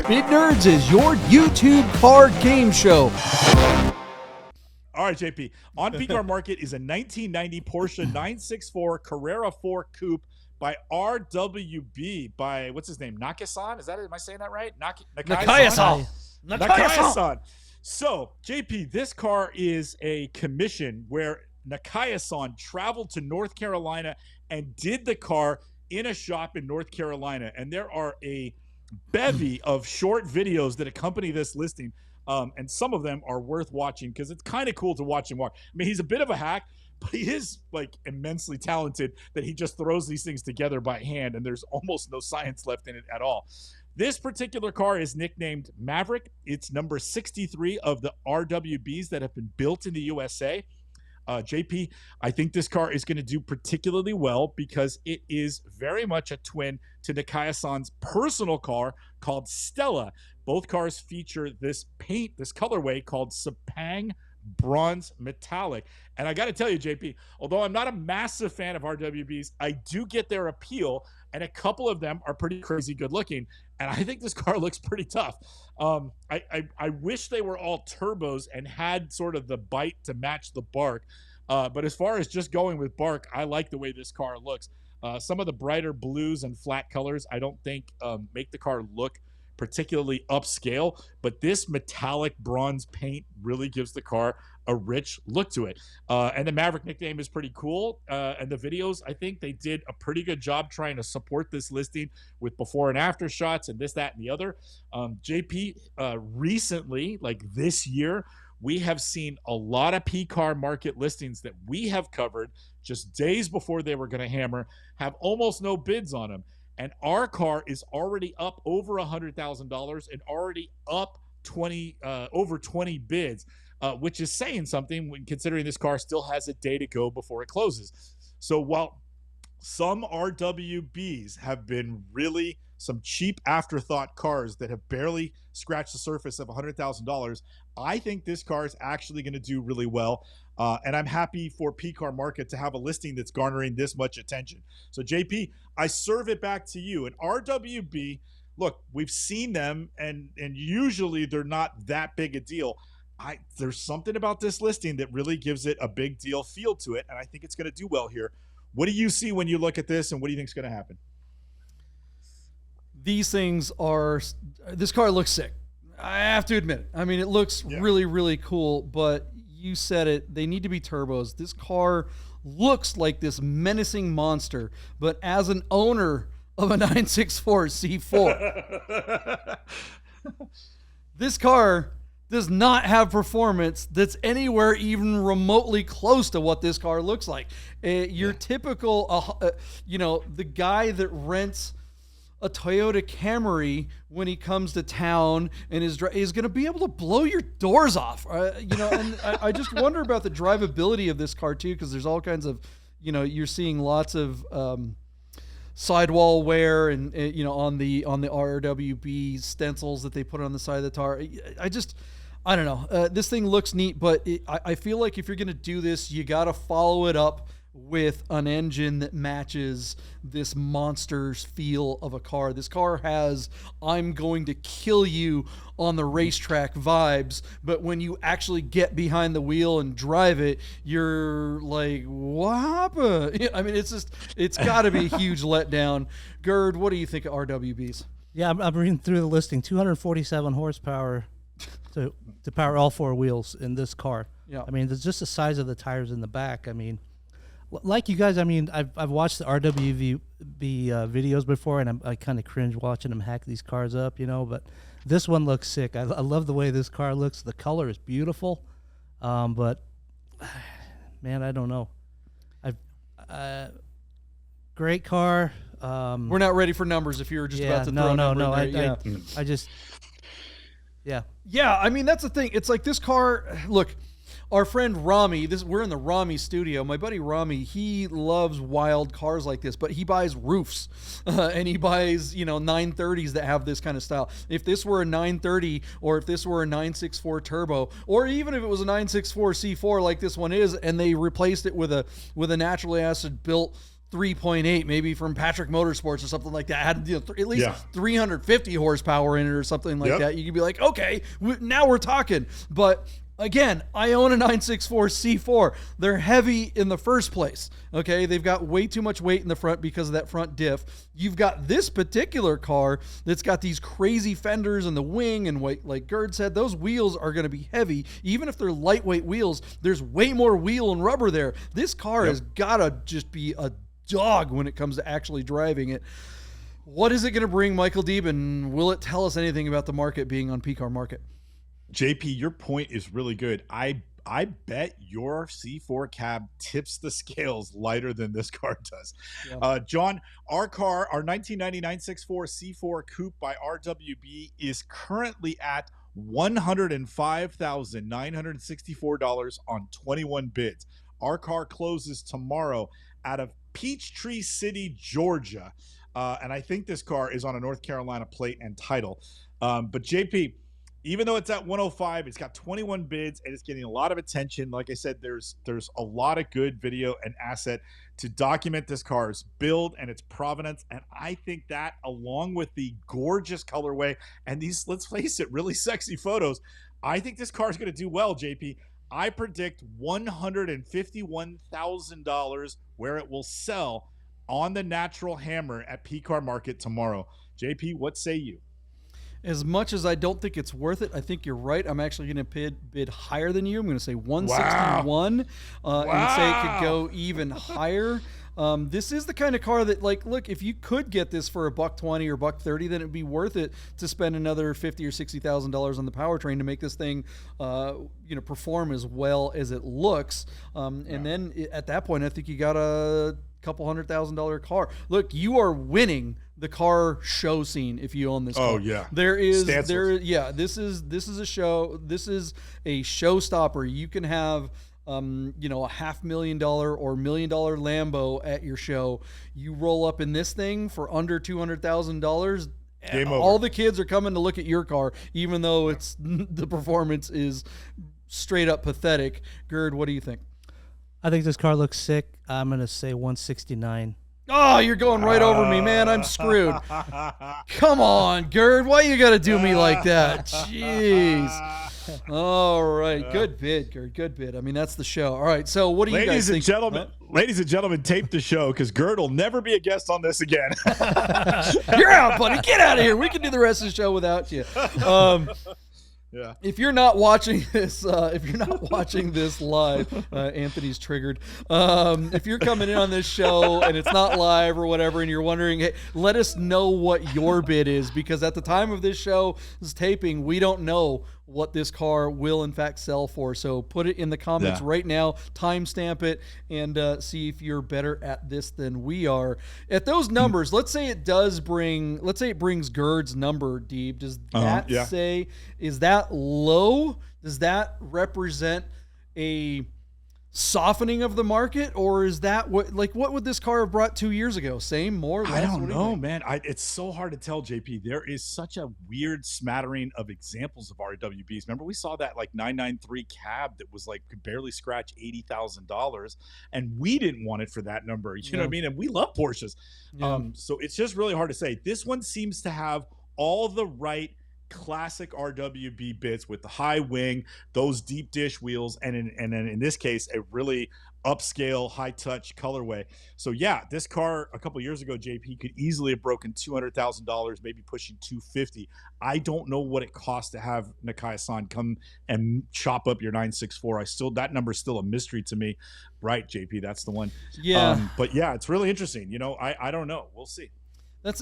Bit Nerds is your YouTube car game show. All right, JP. On PCAR Market is a 1990 Porsche 964 Carrera 4 Coupe by RWB by, what's his name? Nakasan? Is that it? Am I saying that right? Nakasan. So, JP, this car is a commission where Nakasan traveled to North Carolina and did the car in a shop in North Carolina. And there are a bevy of short videos that accompany this listing. And some of them are worth watching because it's kind of cool to watch him walk. I mean, he's a bit of a hack, but he is like immensely talented that he just throws these things together by hand, and there's almost no science left in it at all. This particular car is nicknamed Maverick. It's number 63 of the RWBs that have been built in the USA. JP, I think this car is going to do particularly well because it is very much a twin to Nakayasan's personal car called Stella. Both cars feature this paint, this colorway called Sepang Bronze Metallic. And I got to tell you, JP, although I'm not a massive fan of RWBs, I do get their appeal, and a couple of them are pretty crazy good looking. And I think this car looks pretty tough. I wish they were all turbos and had sort of the bite to match the bark. But as far as just going with bark, I like the way this car looks. Some of the brighter blues and flat colors I don't think make the car look particularly upscale, but this metallic bronze paint really gives the car a rich look to it. And the Maverick nickname is pretty cool. And the videos, I think they did a pretty good job trying to support this listing with before and after shots and this, that, and the other. JP, recently, like this year, we have seen a lot of PCAR Market listings that we have covered just days before they were going to hammer, have almost no bids on them. And our car is already up over $100,000 and already up over 20 bids, which is saying something when considering this car still has a day to go before it closes. So while some RWBs have been really some cheap afterthought cars that have barely scratched the surface of $100,000, I think this car is actually going to do really well. And I'm happy for PCAR Market to have a listing that's garnering this much attention. So JP, I serve it back to you. And RWB, look, we've seen them, and usually they're not that big a deal. There's something about this listing that really gives it a big deal feel to it, and I think it's going to do well here. What do you see when you look at this, and what do you think is going to happen? These things are – this car looks sick. I have to admit it. I mean, it looks really, really cool, but you said it. They need to be turbos. This car looks like this menacing monster, but as an owner of a 964 C4, this car does not have performance that's anywhere even remotely close to what this car looks like. Your typical, the guy that rents a Toyota Camry when he comes to town and is going to be able to blow your doors off. And I just wonder about the drivability of this car too, because there's all kinds of, you're seeing lots of sidewall wear and on the RWB stencils that they put on the side of the car. I don't know. This thing looks neat, but I feel like if you're going to do this, you got to follow it up with an engine that matches this monster's feel of a car. This car has I'm going to kill you on the racetrack vibes, but when you actually get behind the wheel and drive it, you're like, what happened? I mean, it's got to be a huge letdown. Gerd, what do you think of RWBs? Yeah, I'm reading through the listing. 247 horsepower to power all four wheels in this car. Yeah. I mean, it's just the size of the tires in the back. I mean, like you guys, I mean, I've watched the RWB videos before, and I kind of cringe watching them hack these cars up, but this one looks sick. I love the way this car looks. The color is beautiful, but man, I don't know. Great car. We're not ready for numbers. If you were just about to throw a number in there. Yeah. I mean, that's the thing. It's like this car. Look. Our friend Rami, we're in the Rami studio. My buddy Rami, he loves wild cars like this, but he buys roofs and he buys, 930s that have this kind of style. If this were a 930 or if this were a 964 turbo, or even if it was a 964 C4 like this one is, and they replaced it with a naturally acid built 3.8, maybe from Patrick Motorsports or something like that, had at least 350 horsepower in it or something like that, you could be like, okay, now we're talking. But again, I own a 964 C4. They're heavy in the first place. Okay, they've got way too much weight in the front because of that front diff. You've got this particular car that's got these crazy fenders in the wing, and like Gerd said, those wheels are going to be heavy. Even if they're lightweight wheels, there's way more wheel and rubber there. This car has got to just be a dog when it comes to actually driving it. What is it going to bring, Michael Deeb, and will it tell us anything about the market being on PCAR Market? JP, your point is really good. I bet your C4 cab tips the scales lighter than this car does. Yeah. John, our 1999 64 C4 Coupe by RWB is currently at $105,964 on 21 bids. Our car closes tomorrow out of Peachtree City, Georgia. And I think this car is on a North Carolina plate and title. But JP, even though it's at 105, it's got 21 bids and it's getting a lot of attention. Like I said, there's a lot of good video and asset to document this car's build and its provenance. And I think that, along with the gorgeous colorway and these, let's face it, really sexy photos, I think this car is going to do well, JP. I predict $151,000 where it will sell on the natural hammer at PCAR Market tomorrow. JP, what say you? As much as I don't think it's worth it, I think you're right. I'm actually going to bid higher than you. I'm going to say 161 and say it could go even higher. This is the kind of car that, like, look, if you could get this for $120 or $130, then it'd be worth it to spend another $50,000 or $60,000 on the powertrain to make this thing, perform as well as it looks. And then at that point, I think you got a couple $100,000 car. Look, you are winning the car show scene if you own this car. Oh yeah. This is a show. This is a showstopper. You can have a $500,000 or $1 million Lambo at your show. You roll up in this thing for under $200,000. Game over. All the kids are coming to look at your car, even though it's the performance is straight up pathetic. Gerd, what do you think? I think this car looks sick. I'm going to say 169. Oh, you're going right over me, man. I'm screwed. Come on, Gerd. Why you got to do me like that? Jeez. All right. Good bid, Gerd. Good bid. I mean, that's the show. All right. So what do you guys think? Ladies and gentlemen, tape the show because Gerd will never be a guest on this again. You're out, buddy. Get out of here. We can do the rest of the show without you. Yeah. If you're not watching this, live, Anthony's triggered. If you're coming in on this show and it's not live or whatever, and you're wondering, hey, let us know what your bid is, because at the time of this show's taping, we don't know what this car will in fact sell for. So put it in the comments right now, timestamp it, and see if you're better at this than we are. At those numbers, let's say it brings Gerd's number, Deeb. Does that say, is that low? Does that represent a softening of the market, or is that what would this car have brought 2 years ago? Same, more, less? I don't know, man. It's so hard to tell, JP. There is such a weird smattering of examples of RWBs. Remember, we saw that 993 cab that was could barely scratch $80,000, and we didn't want it for that number. You know what I mean? And we love Porsches. Yeah. So it's just really hard to say. This one seems to have all the right classic RWB bits with the high wing, those deep dish wheels, and then in this case a really upscale high touch colorway. So yeah, this car a couple years ago, JP, could easily have broken $200,000, maybe pushing $250,000. I don't know what it costs to have Nakaya-san come and chop up your 964. That number is still a mystery to me. Right, JP, that's the one. Yeah. But yeah, it's really interesting. I don't know. We'll see.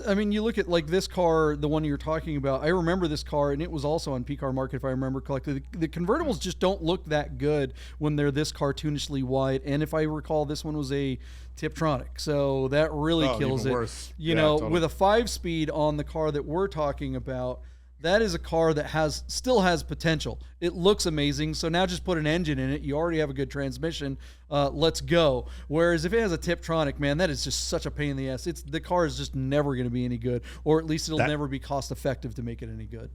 You look at this car, the one you're talking about. I remember this car, and it was also on PCAR Market, if I remember correctly. The convertibles just don't look that good when they're this cartoonishly wide. And if I recall, this one was a Tiptronic, so that really kills it. Worse. Totally. With a 5-speed on the car that we're talking about, that is a car that still has potential. It looks amazing. So now just put an engine in it. You already have a good transmission. Let's go. Whereas if it has a Tiptronic, man, that is just such a pain in the ass. The car is just never going to be any good, or at least it'll never be cost effective to make it any good.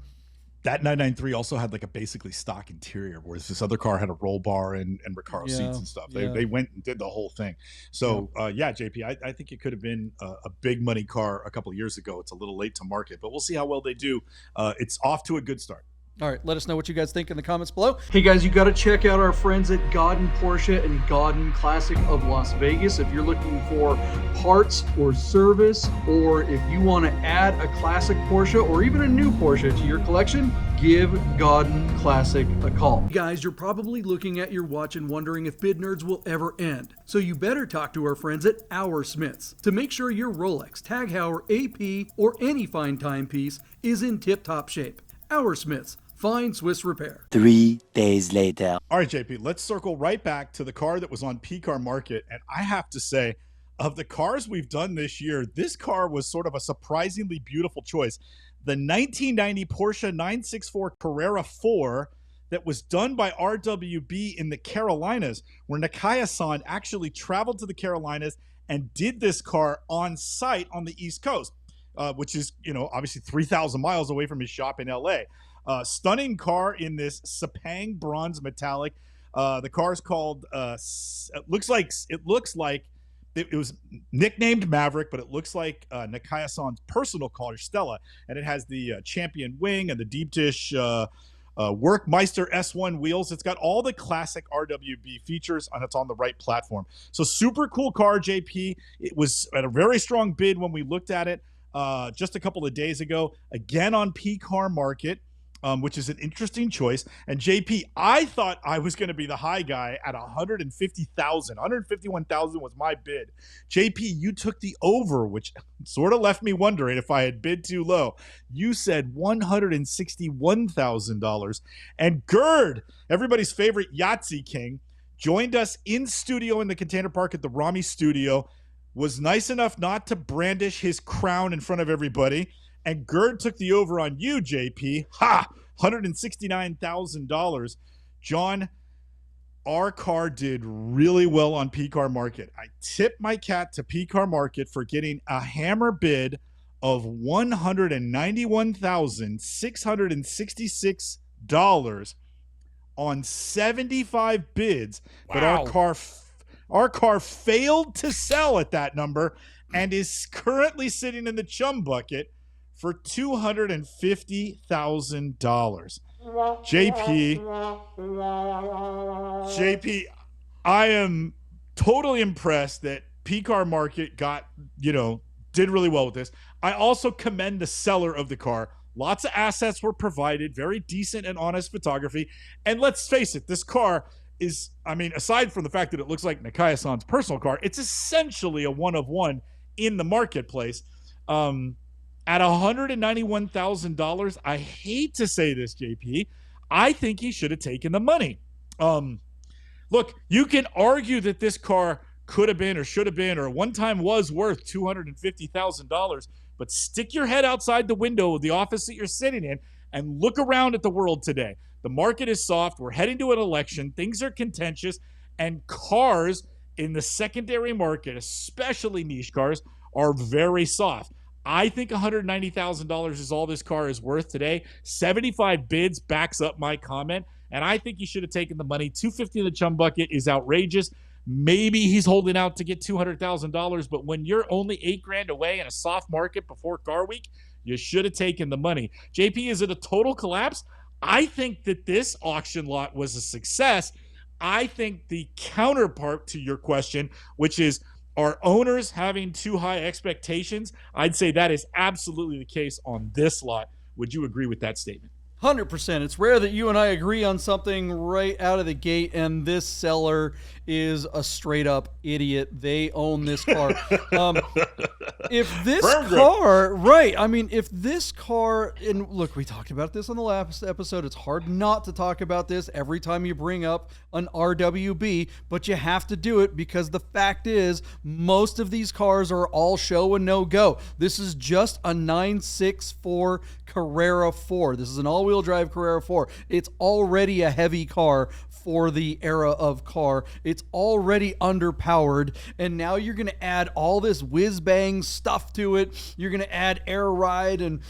that 993 also had like a basically stock interior, whereas this other car had a roll bar and Recaro seats and stuff. They went and did the whole thing. So JP, I think it could have been a big money car a couple of years ago. It's a little late to market, but we'll see how well they do. It's off to a good start. All right, let us know what you guys think in the comments below. Hey guys, you got to check out our friends at Godden Porsche and Godden Classic of Las Vegas. If you're looking for parts or service, or if you want to add a classic Porsche or even a new Porsche to your collection, give Godden Classic a call. Guys, you're probably looking at your watch and wondering if bid nerds will ever end. So you better talk to our friends at Our Smiths to make sure your Rolex, Tag Heuer, AP, or any fine timepiece is in tip-top shape. Our Smiths. Fine Swiss repair. 3 days later. All right, JP, let's circle right back to the car that was on PCAR Market. And I have to say, of the cars we've done this year, this car was sort of a surprisingly beautiful choice. The 1990 Porsche 964 Carrera 4 that was done by RWB in the Carolinas, where Nakaya-san actually traveled to the Carolinas and did this car on site on the East Coast, which is, obviously 3,000 miles away from his shop in LA. Stunning car in this Sepang bronze metallic. The car is called. It looks like it was nicknamed Maverick, but it looks like Nakaya-san's personal car, Stella, and it has the champion wing and the deep dish Workmeister S1 wheels. It's got all the classic RWB features, and it's on the right platform. So super cool car, JP. It was at a very strong bid when we looked at it just a couple of days ago. Again on PCAR Market. Which is an interesting choice. And JP, I thought I was going to be the high guy at 150,000. 151,000 was my bid. JP, you took the over, which sort of left me wondering if I had bid too low. You said $161,000. And Gerd, everybody's favorite Yahtzee king, joined us in studio in the Container Park at the Rami studio, was nice enough not to brandish his crown in front of everybody. And Gerd took the over on you, JP. Ha! $169,000. John, our car did really well on PCAR Market. I tip my cap to PCAR Market for getting a hammer bid of $191,666 on 75 bids. Wow. But our car failed to sell at that number and is currently sitting in the chum bucket for $250,000. JP, I am totally impressed that PCAR Market did really well with this. I also commend the seller of the car. Lots of assets were provided, very decent and honest photography. And let's face it, this car is, aside from the fact that it looks like Nakaya-san's personal car, it's essentially a one-of-one in the marketplace. At $191,000, I hate to say this, JP, I think he should have taken the money. Look, you can argue that this car could have been or should have been or one time was worth $250,000, but stick your head outside the window of the office that you're sitting in and look around at the world today. The market is soft. We're heading to an election. Things are contentious, and cars in the secondary market, especially niche cars, are very soft. I think $190,000 is all this car is worth today. 75 bids backs up my comment, and I think he should have taken the money. $250 in the chum bucket is outrageous. Maybe he's holding out to get $200,000, but when you're only $8,000 away in a soft market before Car Week, you should have taken the money. JP, is it a total collapse? I think that this auction lot was a success. I think the counterpart to your question, which is, are owners having too high expectations? I'd say that is absolutely the case on this lot. Would you agree with that statement? 100%. It's rare that you and I agree on something right out of the gate, and this seller is a straight up idiot. They own this car. If this car, right, if this car, and look, we talked about this on the last episode. It's hard not to talk about this every time you bring up an RWB, but you have to do it because the fact is most of these cars are all show and no go. This is just a 964 Carrera 4. This is an all all-wheel drive Carrera 4. It's already a heavy car for the era of car. It's already underpowered, and now you're going to add all this whiz-bang stuff to it. You're going to add air ride and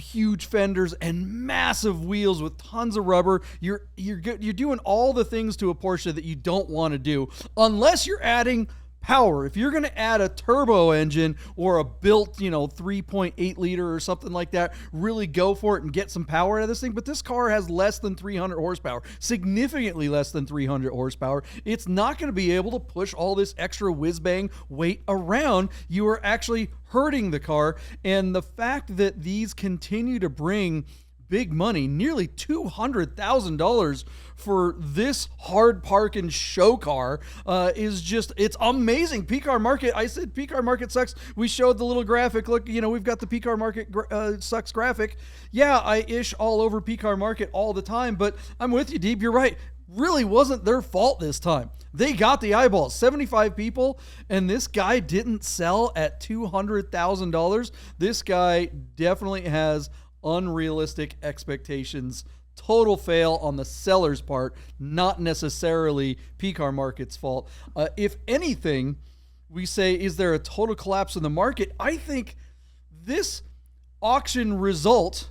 huge fenders and massive wheels with tons of rubber. You're doing all the things to a Porsche that you don't want to do, unless you're adding power. If you're going to add a turbo engine or a built, 3.8 liter or something like that, really go for it and get some power out of this thing. But this car has less than 300 horsepower, significantly less than 300 horsepower. It's not going to be able to push all this extra whiz-bang weight around. You are actually hurting the car. And the fact that these continue to bring big money, nearly $200,000 for this hard parking show car, it's amazing. PCAR Market, I said PCAR Market sucks. We showed the little graphic. Look, we've got the PCAR Market sucks graphic. Yeah, I ish all over PCAR Market all the time, but I'm with you, Deeb. You're right. Really wasn't their fault this time. They got the eyeballs, 75 people, and this guy didn't sell at $200,000. This guy definitely has unrealistic expectations. Total fail on the seller's part, not necessarily PCAR Market's fault. If anything, we say, is there a total collapse in the market? I think this auction result,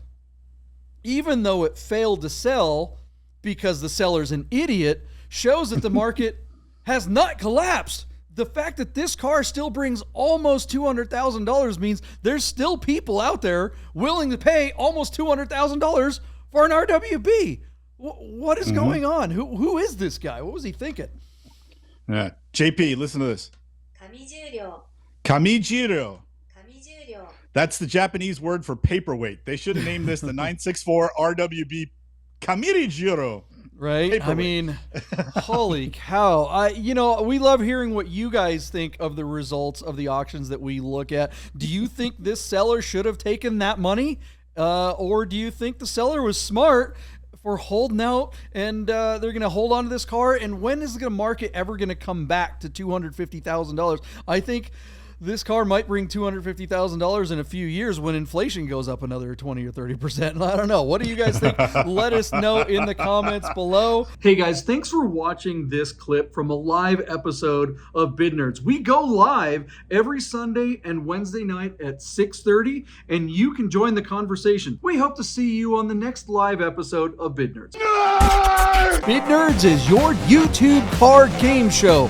even though it failed to sell because the seller's an idiot, shows that the market has not collapsed. The fact that this car still brings almost $200,000 means there's still people out there willing to pay almost $200,000 for an RWB. What is going on? Who is this guy? What was he thinking? JP, listen to this. Kamijiro. That's the Japanese word for paperweight. They should have named this the 964 RWB Kamijiro. Right? Paperweight. I mean, holy cow. We love hearing what you guys think of the results of the auctions that we look at. Do you think this seller should have taken that money? Or do you think the seller was smart for holding out and they're going to hold on to this car? And when is the market ever going to come back to $250,000? I think this car might bring $250,000 in a few years when inflation goes up another 20 or 30%. I don't know. What do you guys think? Let us know in the comments below. Hey guys, thanks for watching this clip from a live episode of Bid Nerds. We go live every Sunday and Wednesday night at 6:30, and you can join the conversation. We hope to see you on the next live episode of Bid Nerds. Bid Nerds is your YouTube car game show.